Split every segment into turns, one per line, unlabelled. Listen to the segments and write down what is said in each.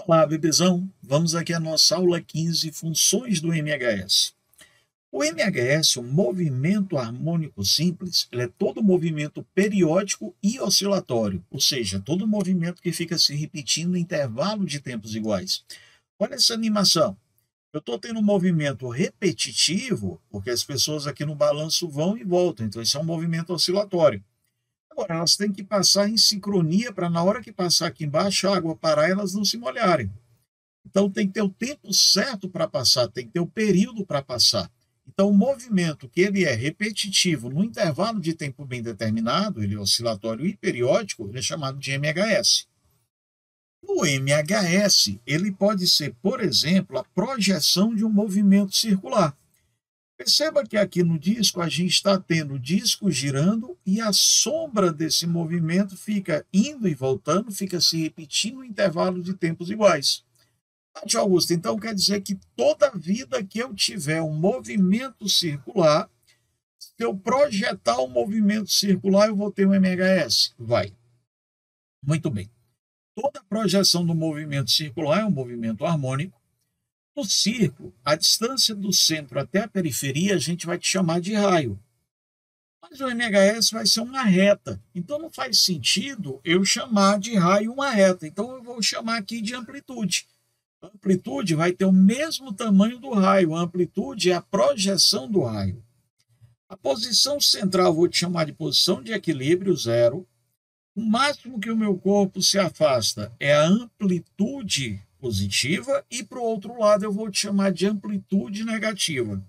Olá, bebezão! Vamos aqui à nossa aula 15, funções do MHS. O MHS, o movimento harmônico simples, ele é todo movimento periódico e oscilatório, ou seja, todo movimento que fica se repetindo em intervalo de tempos iguais. Olha essa animação. Eu estou tendo um movimento repetitivo, porque as pessoas aqui no balanço vão e voltam, então isso é um movimento oscilatório. Agora, elas têm que passar em sincronia para na hora que passar aqui embaixo, a água parar, elas não se molharem. Então tem que ter o tempo certo para passar, tem que ter o período para passar. Então o movimento que ele é repetitivo no intervalo de tempo bem determinado, ele é oscilatório e periódico, ele é chamado de MHS. No MHS, ele pode ser, por exemplo, a projeção de um movimento circular. Perceba que aqui no disco a gente está tendo o disco girando e a sombra desse movimento fica indo e voltando, fica se repetindo em intervalos de tempos iguais. Tio Augusto, então quer dizer que toda vida que eu tiver um movimento circular, se eu projetar um movimento circular, eu vou ter um MHS? Vai. Muito bem. Toda projeção do movimento circular é um movimento harmônico. No círculo, a distância do centro até a periferia a gente vai te chamar de raio. Mas o MHS vai ser uma reta. Então não faz sentido eu chamar de raio uma reta. Então eu vou chamar aqui de amplitude. A amplitude vai ter o mesmo tamanho do raio. A amplitude é a projeção do raio. A posição central eu vou te chamar de posição de equilíbrio, zero. O máximo que o meu corpo se afasta é a amplitude positiva e para o outro lado eu vou te chamar de amplitude negativa.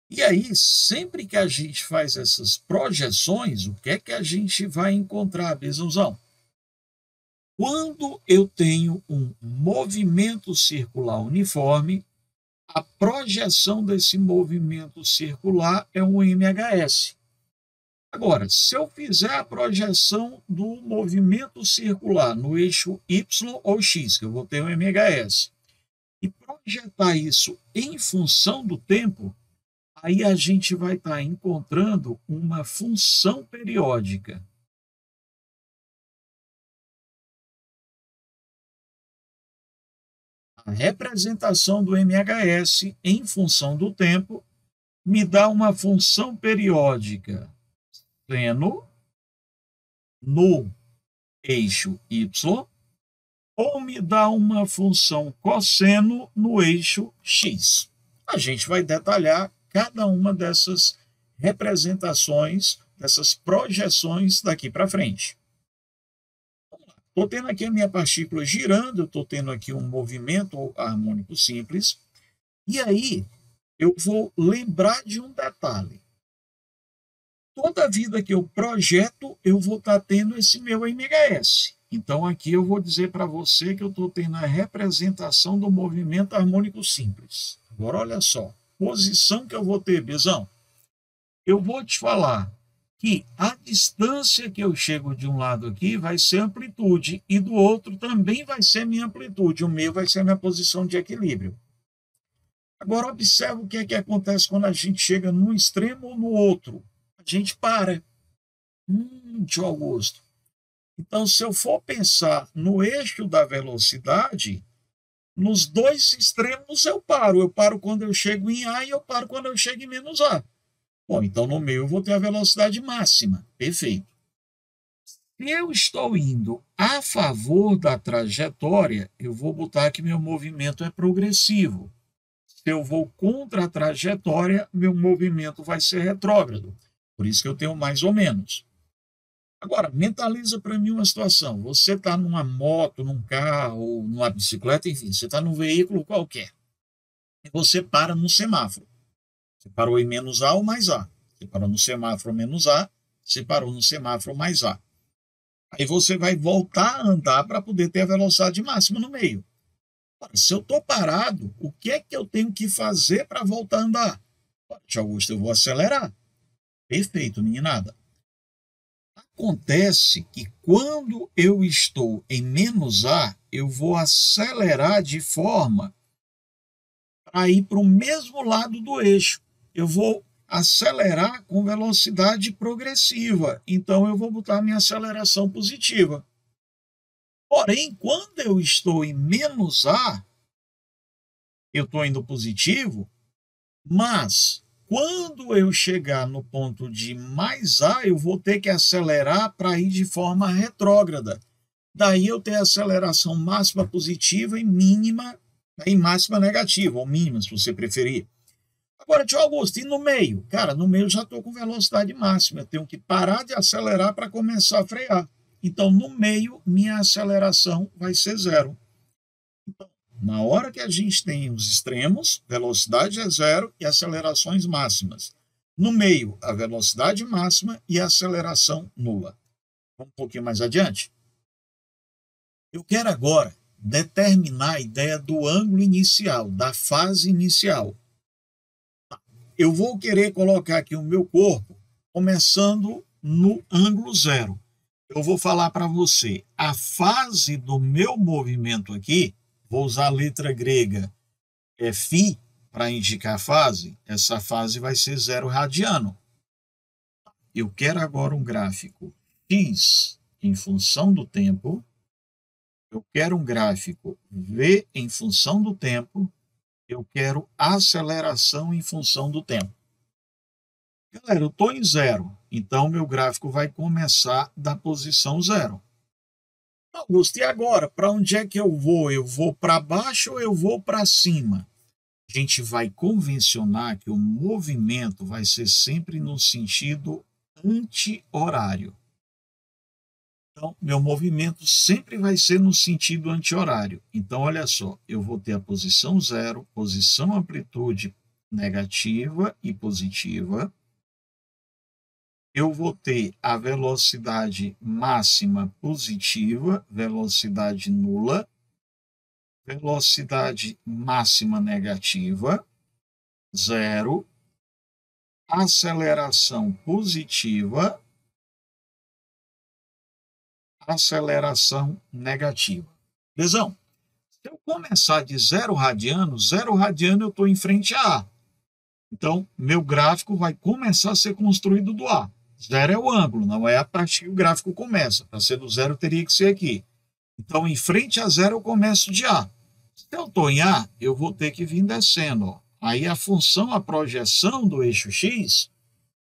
E aí, sempre que a gente faz essas projeções, o que é que a gente vai encontrar, Bezãozão? Quando eu tenho um movimento circular uniforme, a projeção desse movimento circular é um MHS. Agora, se eu fizer a projeção do movimento circular no eixo Y ou X, que eu vou ter um MHS, e projetar isso em função do tempo, aí a gente vai estar encontrando uma função periódica. A representação do MHS em função do tempo me dá uma função periódica seno no eixo Y ou me dá uma função cosseno no eixo X. A gente vai detalhar cada uma dessas representações, dessas projeções daqui para frente. Estou tendo aqui a minha partícula girando, estou tendo aqui um movimento harmônico simples, e aí eu vou lembrar de um detalhe. Toda vida que eu projeto, eu vou estar tendo esse meu MHS. Então aqui eu vou dizer para você que eu estou tendo a representação do movimento harmônico simples. Agora olha só, posição que eu vou ter, Bezão. Eu vou te falar que a distância que eu chego de um lado aqui vai ser amplitude e do outro também vai ser minha amplitude. O meu vai ser minha posição de equilíbrio. Agora observa o que é que acontece quando a gente chega num extremo ou no outro. A gente para. Tio Augusto. Então, se eu for pensar no eixo da velocidade, nos dois extremos eu paro. Eu paro quando eu chego em A e eu paro quando eu chego em menos A. Bom, então no meio eu vou ter a velocidade máxima. Perfeito. Se eu estou indo a favor da trajetória, eu vou botar que meu movimento é progressivo. Se eu vou contra a trajetória, meu movimento vai ser retrógrado. Por isso que eu tenho mais ou menos. Agora, mentaliza para mim uma situação. Você está numa moto, num carro, numa bicicleta, enfim, você está num veículo qualquer. E você para num semáforo. Você parou em menos A ou mais A. Você parou no semáforo menos A, você parou no semáforo mais A. Aí você vai voltar a andar para poder ter a velocidade máxima no meio. Ora, se eu estou parado, o que é que eu tenho que fazer para voltar a andar? Tio Augusto, eu vou acelerar. Perfeito, meninada. Acontece que quando eu estou em menos A, eu vou acelerar de forma para ir para o mesmo lado do eixo. Eu vou acelerar com velocidade progressiva. Então, eu vou botar minha aceleração positiva. Porém, quando eu estou em menos A, eu estou indo positivo, mas quando eu chegar no ponto de mais A, eu vou ter que acelerar para ir de forma retrógrada. Daí eu tenho aceleração máxima positiva e máxima negativa, ou mínima, se você preferir. Agora, tio Augusto, e no meio? Cara, no meio eu já estou com velocidade máxima, eu tenho que parar de acelerar para começar a frear. Então, no meio, minha aceleração vai ser zero. Então, na hora que a gente tem os extremos, velocidade é zero e acelerações máximas. No meio, a velocidade máxima e a aceleração nula. Vamos um pouquinho mais adiante? Eu quero agora determinar a ideia do ângulo inicial, da fase inicial. Eu vou querer colocar aqui o meu corpo começando no ângulo zero. Eu vou falar para você a fase do meu movimento aqui, vou usar a letra grega φ para indicar a fase, essa fase vai ser 0 radiano. Eu quero agora um gráfico x em função do tempo, eu quero um gráfico v em função do tempo, eu quero aceleração em função do tempo. Galera, eu estou em zero, então meu gráfico vai começar da posição zero. Augusto, e agora? Para onde é que eu vou? Eu vou para baixo ou eu vou para cima? A gente vai convencionar que o movimento vai ser sempre no sentido anti-horário. Então, meu movimento sempre vai ser no sentido anti-horário. Então, olha só, eu vou ter a posição zero, posição amplitude negativa e positiva. Eu vou ter a velocidade máxima positiva, velocidade nula, velocidade máxima negativa, zero, aceleração positiva, aceleração negativa. Lesão, se eu começar de 0 radiano eu estou em frente a A. Então, meu gráfico vai começar a ser construído do A. Zero é o ângulo, não é a partir que o gráfico começa. Para ser do zero, teria que ser aqui. Então, em frente a zero, eu começo de A. Se eu estou em A, eu vou ter que vir descendo. Ó. Aí, a função, a projeção do eixo X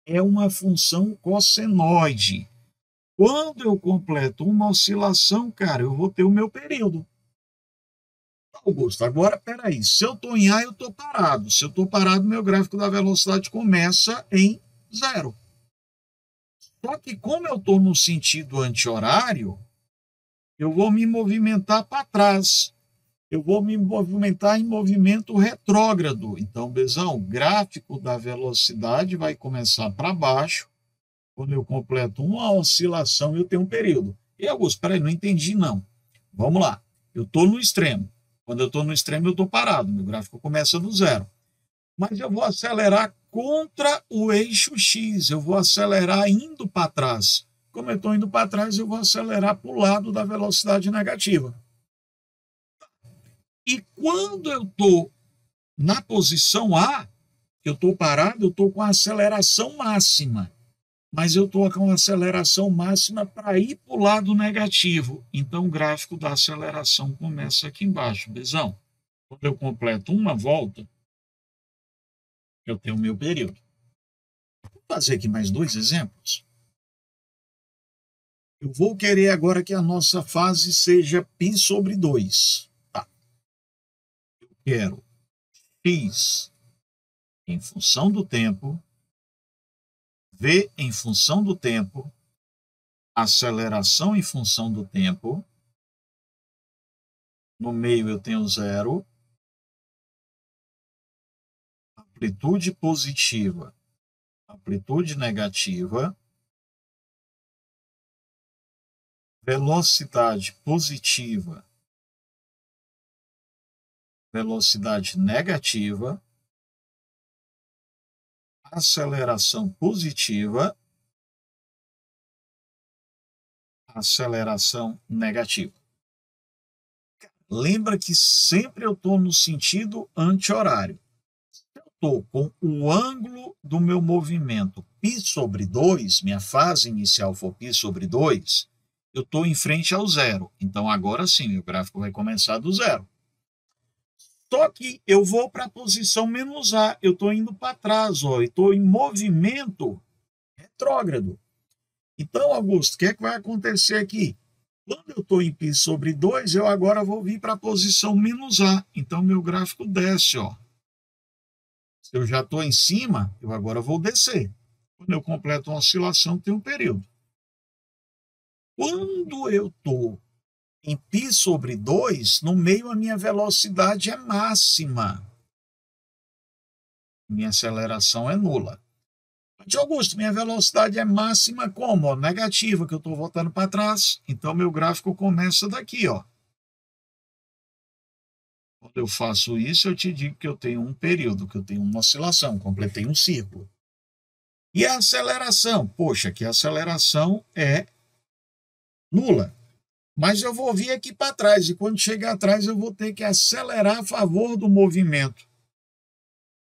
é uma função cossenoide. Quando eu completo uma oscilação, cara, eu vou ter o meu período. Augusto, agora, peraí, se eu estou em A, eu estou parado. Se eu estou parado, meu gráfico da velocidade começa em zero. Só que como eu estou no sentido anti-horário, eu vou me movimentar para trás. Eu vou me movimentar em movimento retrógrado. Então, Bezão, o gráfico da velocidade vai começar para baixo. Quando eu completo uma oscilação, eu tenho um período. E, Augusto, peraí, não entendi, não. Vamos lá. Eu estou no extremo. Quando eu estou no extremo, eu estou parado. Meu gráfico começa do zero. Mas eu vou acelerar contra o eixo X. Eu vou acelerar indo para trás. Como eu estou indo para trás, eu vou acelerar para o lado da velocidade negativa. E quando eu estou na posição A, eu estou parado, eu estou com a aceleração máxima. Mas eu estou com a aceleração máxima para ir para o lado negativo. Então, o gráfico da aceleração começa aqui embaixo. Bezão, quando eu completo uma volta, eu tenho o meu período. Vou fazer aqui mais dois exemplos. Eu vou querer agora que a nossa fase seja π sobre 2. Tá. Eu quero x em função do tempo, v em função do tempo, aceleração em função do tempo. No meio eu tenho zero, amplitude positiva, amplitude negativa, velocidade positiva, velocidade negativa, aceleração positiva, aceleração negativa. Lembra que sempre eu estou no sentido anti-horário. Se eu estou com o ângulo do meu movimento π sobre 2, minha fase inicial for π sobre 2, eu estou em frente ao zero. Então, agora sim, meu gráfico vai começar do zero. Só que eu vou para a posição menos A. Eu estou indo para trás, ó. Estou em movimento retrógrado. Então, Augusto, o que é que vai acontecer aqui? Quando eu estou em π sobre 2, eu agora vou vir para a posição menos A. Então, meu gráfico desce, ó. Se eu já estou em cima, eu agora vou descer. Quando eu completo uma oscilação, tem um período. Quando eu estou em π sobre 2, no meio a minha velocidade é máxima. Minha aceleração é nula. De Augusto, minha velocidade é máxima como? Negativa, que eu estou voltando para trás. Então, meu gráfico começa daqui, ó. Quando eu faço isso, eu te digo que eu tenho um período, que eu tenho uma oscilação, completei um círculo. E a aceleração? Poxa, que a aceleração é nula. Mas eu vou vir aqui para trás, e quando chegar atrás eu vou ter que acelerar a favor do movimento.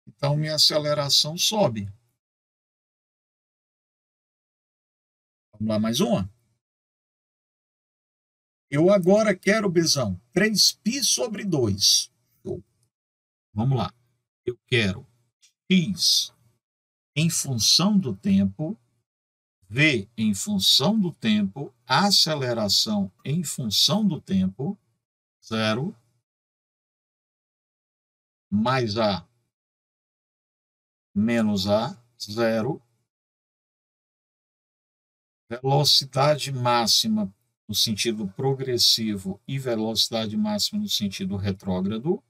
Então, minha aceleração sobe. Vamos lá, mais uma. Eu agora quero, Bezão, 3π sobre 2. Vamos lá. Eu quero x em função do tempo, v em função do tempo, aceleração em função do tempo, 0, mais a menos a, 0, velocidade máxima no sentido progressivo e velocidade máxima no sentido retrógrado,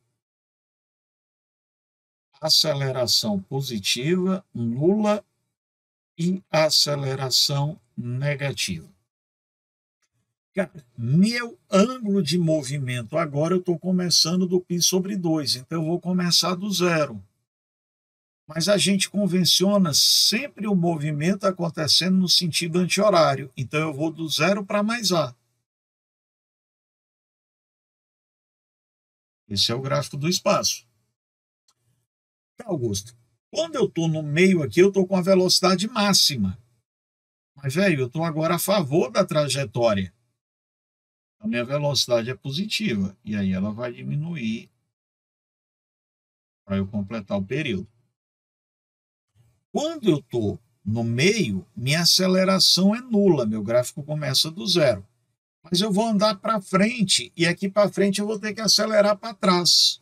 aceleração positiva, nula e aceleração negativa. Meu ângulo de movimento agora eu estou começando do π sobre 2, então eu vou começar do zero. Mas a gente convenciona sempre o movimento acontecendo no sentido anti-horário, então eu vou do zero para mais A. Esse é o gráfico do espaço. Tá, Augusto, quando eu estou no meio aqui, eu estou com a velocidade máxima. Mas, velho, eu estou agora a favor da trajetória. A minha velocidade é positiva, e aí ela vai diminuir para eu completar o período. Quando eu estou no meio, minha aceleração é nula, meu gráfico começa do zero. Mas eu vou andar para frente, e aqui para frente eu vou ter que acelerar para trás.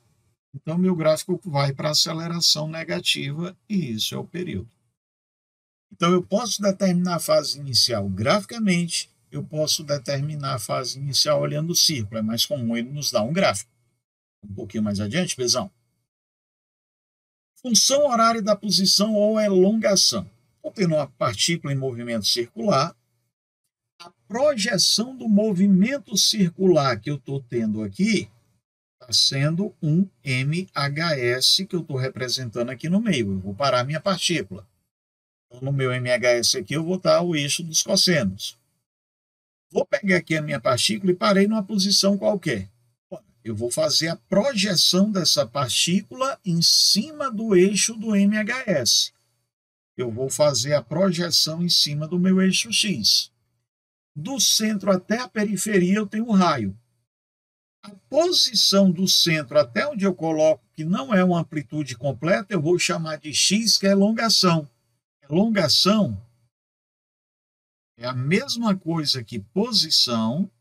Então, meu gráfico vai para aceleração negativa, e isso é o período. Então, eu posso determinar a fase inicial graficamente, eu posso determinar a fase inicial olhando o círculo, é mais comum ele nos dar um gráfico. Um pouquinho mais adiante, Bezão. Função horária da posição ou elongação. Estou tendo uma partícula em movimento circular. A projeção do movimento circular que eu estou tendo aqui está sendo um MHS que eu estou representando aqui no meio. Eu vou parar a minha partícula. Então, no meu MHS aqui, eu vou dar o eixo dos cossenos. Vou pegar aqui a minha partícula e parei numa posição qualquer. Eu vou fazer a projeção dessa partícula em cima do eixo do MHS. Eu vou fazer a projeção em cima do meu eixo X. Do centro até a periferia, eu tenho um raio. A posição do centro até onde eu coloco, que não é uma amplitude completa, eu vou chamar de X, que é elongação. Elongação é a mesma coisa que posição,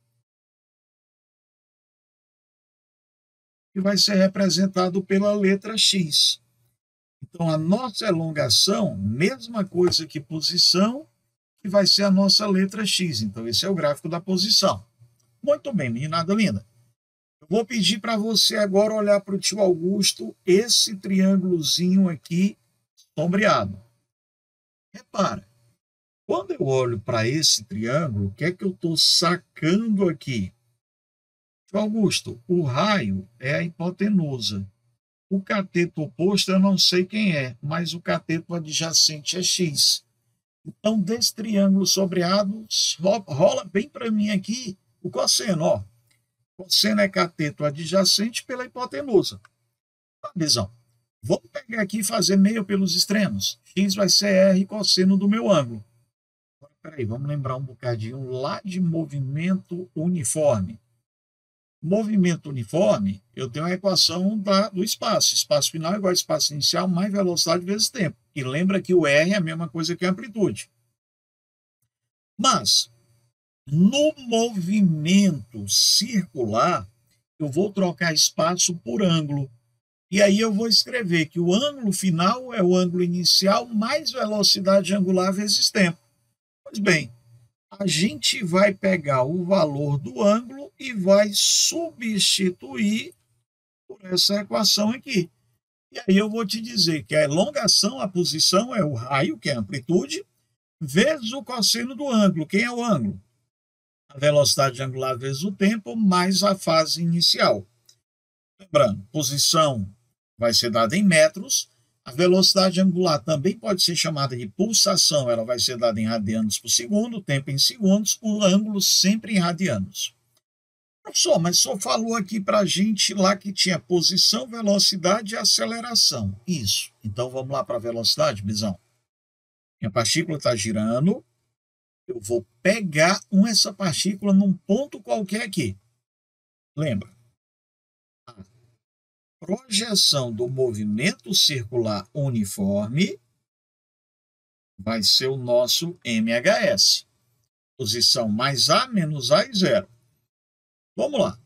que vai ser representado pela letra X. Então, a nossa elongação, mesma coisa que posição, que vai ser a nossa letra X. Então, esse é o gráfico da posição. Muito bem, meninada linda. Eu vou pedir para você agora olhar para o tio Augusto esse triângulozinho aqui sombreado. Repara, quando eu olho para esse triângulo, o que é que eu estou sacando aqui? Tio Augusto, o raio é a hipotenusa. O cateto oposto eu não sei quem é, mas o cateto adjacente é X. Então, desse triângulo sombreado, rola bem para mim aqui o cosseno, ó. Cosseno é cateto adjacente pela hipotenusa. Tá, Bezão? Vamos pegar aqui e fazer meio pelos extremos. X vai ser R cosseno do meu ângulo. peraí, vamos lembrar um bocadinho lá de movimento uniforme. Movimento uniforme, eu tenho a equação do espaço. Espaço final é igual a espaço inicial mais velocidade vezes tempo. E lembra que o R é a mesma coisa que a amplitude. Mas, no movimento circular, eu vou trocar espaço por ângulo. E aí eu vou escrever que o ângulo final é o ângulo inicial mais velocidade angular vezes tempo. Pois bem, a gente vai pegar o valor do ângulo e vai substituir por essa equação aqui. E aí eu vou te dizer que a elongação, a posição é o raio, que é a amplitude, vezes o cosseno do ângulo. Quem é o ângulo? A velocidade angular vezes o tempo, mais a fase inicial. Lembrando, posição vai ser dada em metros. A velocidade angular também pode ser chamada de pulsação, ela vai ser dada em radianos por segundo, o tempo em segundos, o ângulo sempre em radianos. Professor, mas só falou aqui para a gente lá que tinha posição, velocidade e aceleração. Isso. Então vamos lá para a velocidade, Bisão. Minha partícula está girando, eu vou pegar essa partícula num ponto qualquer aqui. Lembra? Projeção do movimento circular uniforme vai ser o nosso MHS. Posição mais A menos A e zero. Vamos lá.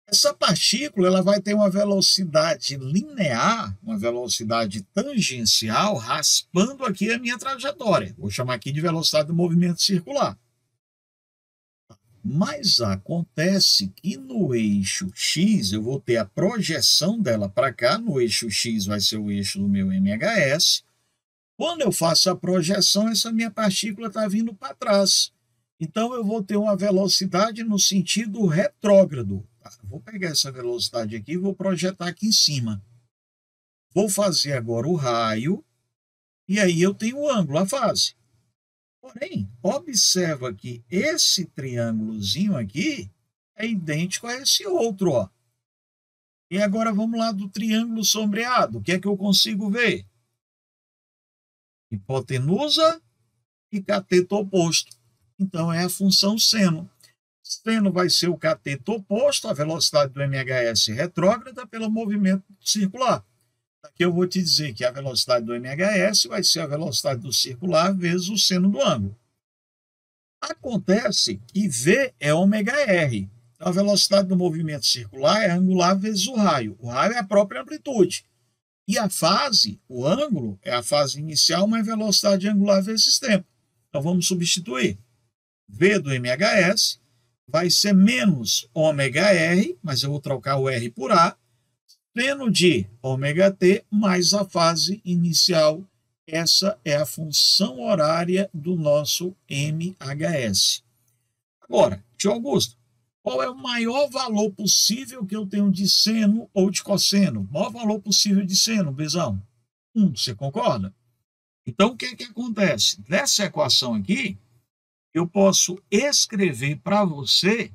Essa partícula ela vai ter uma velocidade linear, uma velocidade tangencial, raspando aqui a minha trajetória. Vou chamar aqui de velocidade do movimento circular. Mas acontece que no eixo X, eu vou ter a projeção dela para cá, no eixo X vai ser o eixo do meu MHS. Quando eu faço a projeção, essa minha partícula está vindo para trás. Então, eu vou ter uma velocidade no sentido retrógrado. Vou pegar essa velocidade aqui e vou projetar aqui em cima. Vou fazer agora o raio, e aí eu tenho o ângulo, a fase. Porém, observa que esse triângulozinho aqui é idêntico a esse outro, ó. E agora vamos lá do triângulo sombreado. O que é que eu consigo ver? Hipotenusa e cateto oposto. Então, é a função seno. Seno vai ser o cateto oposto, a velocidade do MHS retrógrada pelo movimento circular. Aqui eu vou te dizer que a velocidade do MHS vai ser a velocidade do circular vezes o seno do ângulo. Acontece que V é ômega-R. Então, a velocidade do movimento circular é angular vezes o raio. O raio é a própria amplitude. E a fase, o ângulo, é a fase inicial mais velocidade angular vezes tempo. Então, vamos substituir. V do MHS vai ser menos ômega-R, mas eu vou trocar o R por A, seno de ômega-T mais a fase inicial. Essa é a função horária do nosso MHS. Agora, tio Augusto, qual é o maior valor possível que eu tenho de seno ou de cosseno? O maior valor possível de seno, Bezão? 1, você concorda? Então, o que é que acontece? Nessa equação aqui, eu posso escrever para você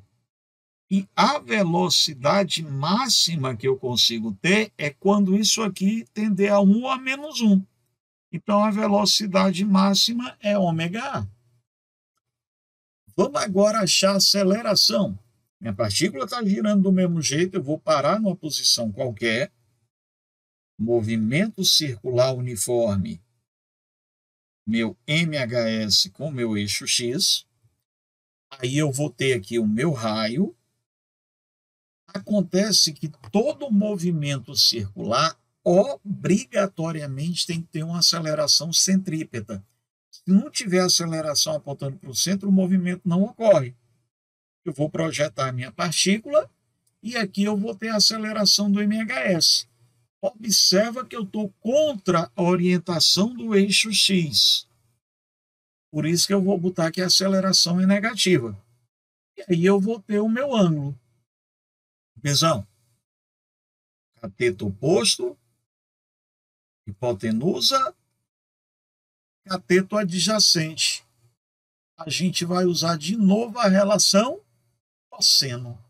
que a velocidade máxima que eu consigo ter é quando isso aqui tender a 1 ou a menos 1. Então, a velocidade máxima é ômega A. Vamos agora achar a aceleração. Minha partícula está girando do mesmo jeito, eu vou parar numa posição qualquer. Movimento circular uniforme. Meu MHS com meu eixo X. Aí eu vou ter aqui o meu raio. Acontece que todo movimento circular obrigatoriamente tem que ter uma aceleração centrípeta. Se não tiver aceleração apontando para o centro, o movimento não ocorre. Eu vou projetar a minha partícula e aqui eu vou ter a aceleração do MHS. Observa que eu estou contra a orientação do eixo X. Por isso que eu vou botar que a aceleração é negativa. E aí eu vou ter o meu ângulo. Bezão, cateto oposto, hipotenusa, cateto adjacente. A gente vai usar de novo a relação cosseno.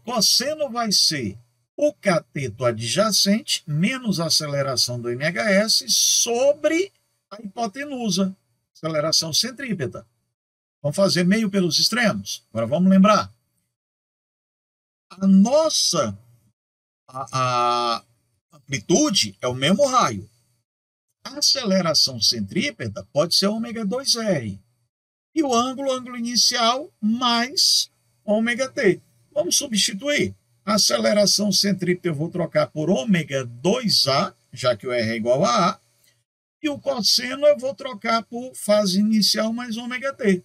Cosseno vai ser o cateto adjacente menos a aceleração do MHS sobre a hipotenusa, aceleração centrípeta. Vamos fazer meio pelos extremos? Agora vamos lembrar. A nossa a amplitude é o mesmo raio. A aceleração centrípeta pode ser ômega 2R. E o ângulo inicial, mais ômega t. Vamos substituir. A aceleração centrípeta eu vou trocar por ômega 2A, já que o R é igual a A. E o cosseno eu vou trocar por fase inicial mais ômega t.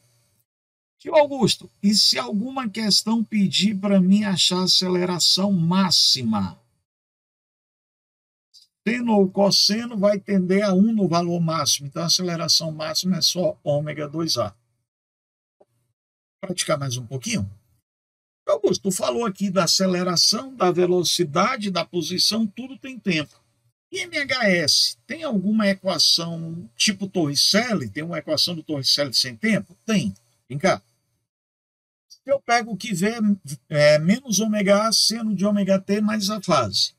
Tio Augusto, e se alguma questão pedir para mim achar a aceleração máxima? Seno ou cosseno vai tender a 1 no valor máximo. Então, a aceleração máxima é só ômega 2A. Praticar mais um pouquinho? Augusto, tu falou aqui da aceleração, da velocidade, da posição, tudo tem tempo. E MHS, tem alguma equação tipo Torricelli? Tem uma equação do Torricelli sem tempo? Tem. Vem cá. Eu pego o que vê menos ômega A seno de ômega t mais a fase.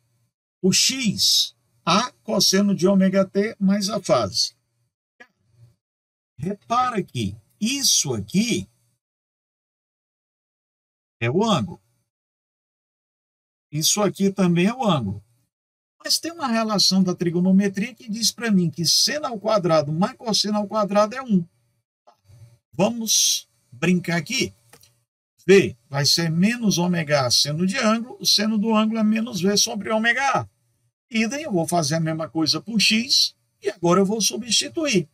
O x, A cosseno de ômega t mais a fase. Repara que isso aqui é o ângulo. Isso aqui também é o ângulo. Mas tem uma relação da trigonometria que diz para mim que seno ao quadrado mais cosseno ao quadrado é 1. Vamos brincar aqui. V vai ser menos ômega A seno de ângulo, o seno do ângulo é menos V sobre ômega A. Idem, eu vou fazer a mesma coisa por x, e agora eu vou substituir.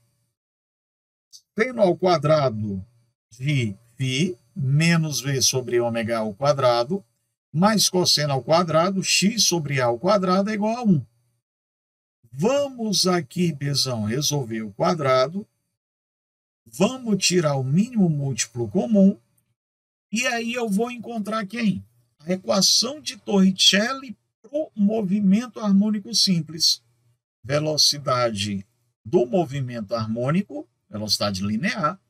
Seno ao quadrado de φ, menos V sobre ômega A ao quadrado, mais cosseno ao quadrado, x sobre A ao quadrado é igual a 1. Vamos aqui, Bezão, resolver o quadrado. Vamos tirar o mínimo múltiplo comum. E aí eu vou encontrar quem? A equação de Torricelli para o movimento harmônico simples. Velocidade do movimento harmônico, velocidade linear,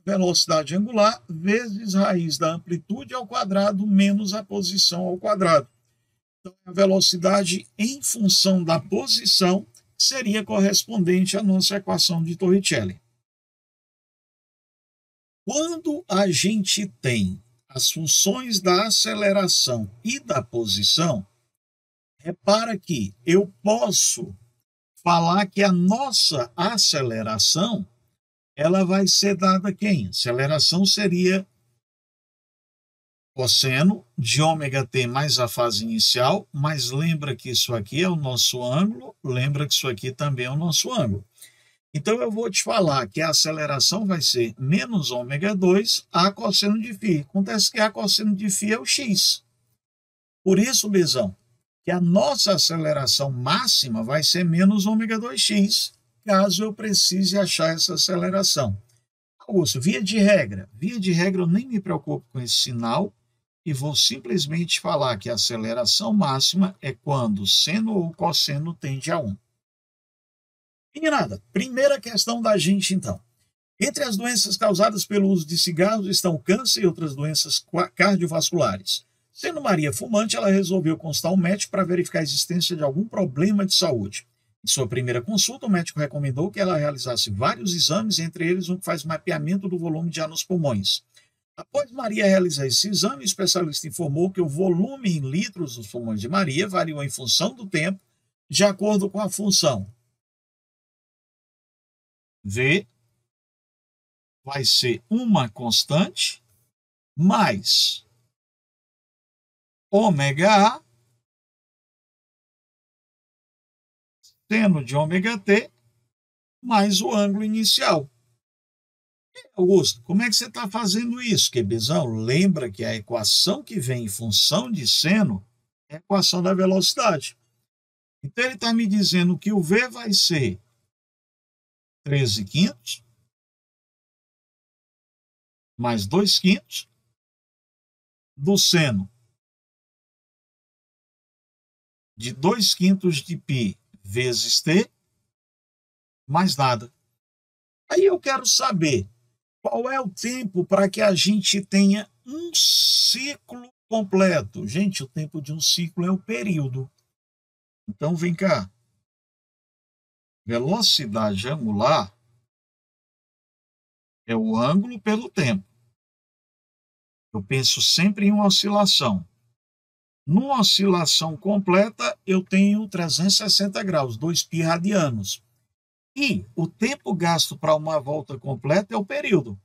velocidade angular, vezes raiz da amplitude ao quadrado, menos a posição ao quadrado. Então, a velocidade em função da posição seria correspondente à nossa equação de Torricelli. Quando a gente tem as funções da aceleração e da posição, repara que eu posso falar que a nossa aceleração ela vai ser dada a quem? Aceleração seria cosseno de ômega t mais a fase inicial, mas lembra que isso aqui é o nosso ângulo, lembra que isso aqui também é o nosso ângulo. Então, eu vou te falar que a aceleração vai ser menos ômega 2 A cosseno de φ. Acontece que A cosseno de φ é o x. Por isso, Bezão, que a nossa aceleração máxima vai ser menos ômega 2x, caso eu precise achar essa aceleração. Augusto, via de regra eu nem me preocupo com esse sinal e vou simplesmente falar que a aceleração máxima é quando seno ou cosseno tende a 1. E nada, primeira questão da gente, então. Entre as doenças causadas pelo uso de cigarros estão o câncer e outras doenças cardiovasculares. Sendo Maria fumante, ela resolveu consultar um médico para verificar a existência de algum problema de saúde. Em sua primeira consulta, o médico recomendou que ela realizasse vários exames, entre eles um que faz mapeamento do volume de ar nos pulmões. Após Maria realizar esse exame, o especialista informou que o volume em litros dos pulmões de Maria variou em função do tempo, de acordo com a função V vai ser uma constante mais ômega A seno de ômega t mais o ângulo inicial. Augusto, como é que você está fazendo isso, Quebezão? Lembra que a equação que vem em função de seno é a equação da velocidade. Então, ele está me dizendo que o V vai ser 13/5 mais 2/5 do seno de 2/5 de π vezes t mais nada. Aí eu quero saber qual é o tempo para que a gente tenha um ciclo completo. Gente, o tempo de um ciclo é o período. Então, vem cá. Velocidade angular É o ângulo pelo tempo. Eu penso sempre em uma oscilação. Numa oscilação completa, eu tenho 360 graus, 2π radianos. E o tempo gasto para uma volta completa é o período.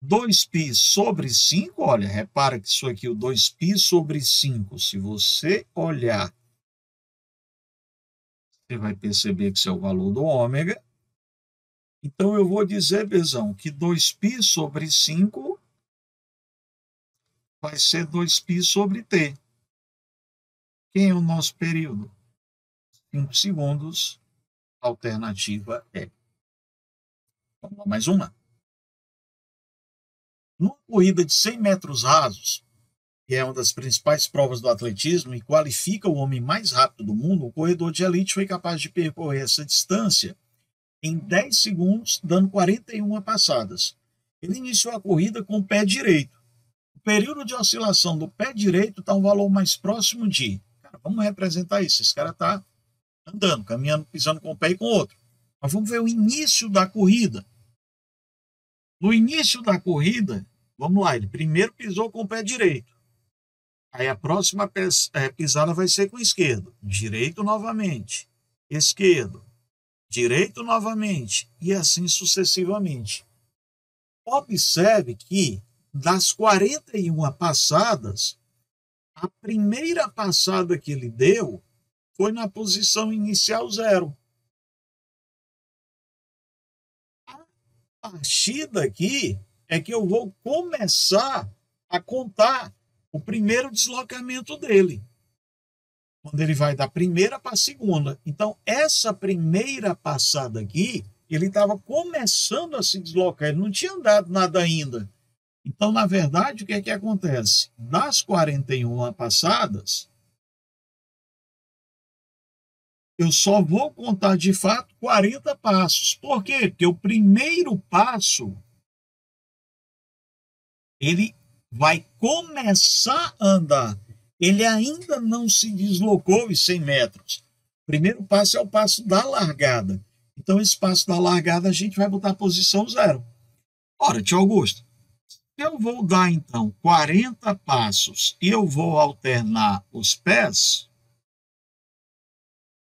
2π sobre 5, olha, repara que isso aqui, o 2π sobre 5, se você olhar, você vai perceber que isso é o valor do ômega. Então, eu vou dizer, Bezão, que 2π sobre 5 vai ser 2π sobre t. Quem é o nosso período? 5 segundos. A alternativa é. Vamos lá, mais uma. Numa corrida de 100 metros rasos, que é uma das principais provas do atletismo e qualifica o homem mais rápido do mundo, o corredor de elite foi capaz de percorrer essa distância em 10 segundos, dando 41 passadas. Ele iniciou a corrida com o pé direito. O período de oscilação do pé direito está um valor mais próximo de... Cara, vamos representar isso. Esse cara está andando, caminhando, pisando com um pé e com o outro. Mas vamos ver o início da corrida. No início da corrida, vamos lá, ele primeiro pisou com o pé direito. Aí a próxima pisada vai ser com o esquerdo. Direito novamente. Esquerdo. Direito novamente. E assim sucessivamente. Observe que das 41 passadas, a primeira passada que ele deu foi na posição inicial 0. A partir daqui é que eu vou começar a contar o primeiro deslocamento dele, quando ele vai da primeira para a segunda. Então, essa primeira passada aqui, ele estava começando a se deslocar, ele não tinha andado nada ainda. Então, na verdade, o que é que acontece? Das 41 passadas, eu só vou contar de fato 40 passos. Por quê? Porque o primeiro passo, ele vai começar a andar. Ele ainda não se deslocou os 100 metros. O primeiro passo é o passo da largada. Então, esse passo da largada a gente vai botar a posição 0. Ora, tio Augusto, eu vou dar, então, 40 passos e eu vou alternar os pés.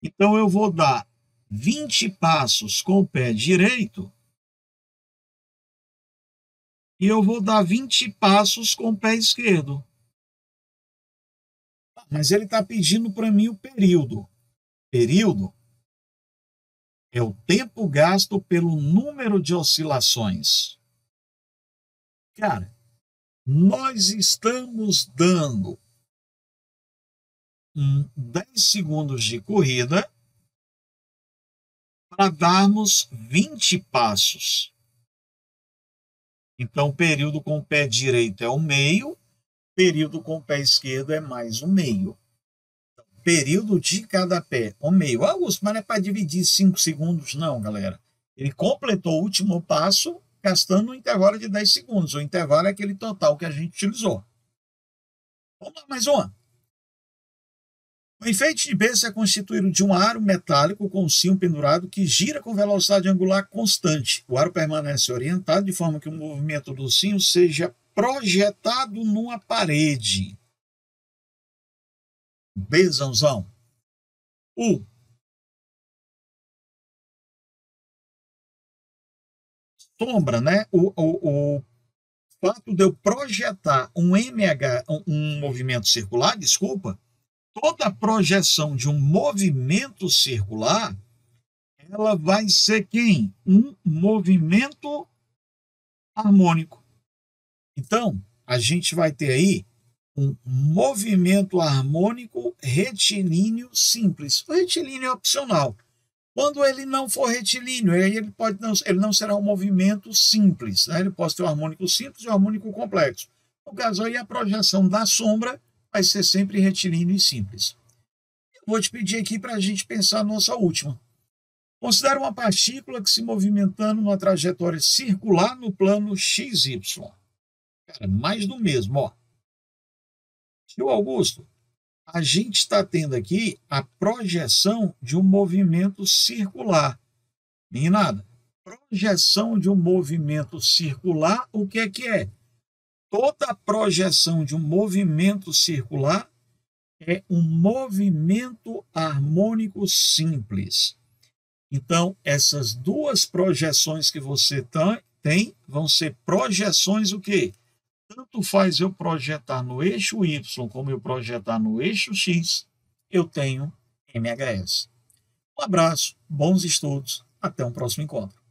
Então, eu vou dar 20 passos com o pé direito e eu vou dar 20 passos com o pé esquerdo. Mas ele está pedindo para mim o período. Período é o tempo gasto pelo número de oscilações. Cara, nós estamos dando 10 segundos de corrida para darmos 20 passos. Então, período com o pé direito é o meio, período com o pé esquerdo é mais o meio. Período de cada pé, o meio. Augusto, mas não é para dividir 5 segundos, não, galera. Ele completou o último passo gastando um intervalo de 10 segundos. O intervalo é aquele total que a gente utilizou. Vamos lá, mais uma. O enfeite de berço é constituído de um aro metálico com um sino pendurado que gira com velocidade angular constante. O aro permanece orientado de forma que o movimento do sino seja projetado numa parede. Bezãozão. Sombra, né? O fato de eu projetar um um movimento circular, desculpa, toda projeção de um movimento circular, ela vai ser quem? Um movimento harmônico. Então, a gente vai ter aí um movimento harmônico retilíneo simples. O retilíneo é opcional. Quando ele não for retilíneo, ele não será um movimento simples. Né? Ele pode ter um harmônico simples e um harmônico complexo. No caso aí, a projeção da sombra vai ser sempre retilíneo e simples. Eu vou te pedir aqui para a gente pensar a nossa última. Considera uma partícula que se movimentando numa trajetória circular no plano XY. Cara, mais do mesmo, ó. Tio Augusto, a gente está tendo aqui a projeção de um movimento circular. Nem nada. Projeção de um movimento circular, o que é que é? Toda projeção de um movimento circular é um movimento harmônico simples. Então, essas duas projeções que você tem vão ser projeções o quê? Tanto faz eu projetar no eixo Y como eu projetar no eixo X, eu tenho MHS. Um abraço, bons estudos, até um próximo encontro.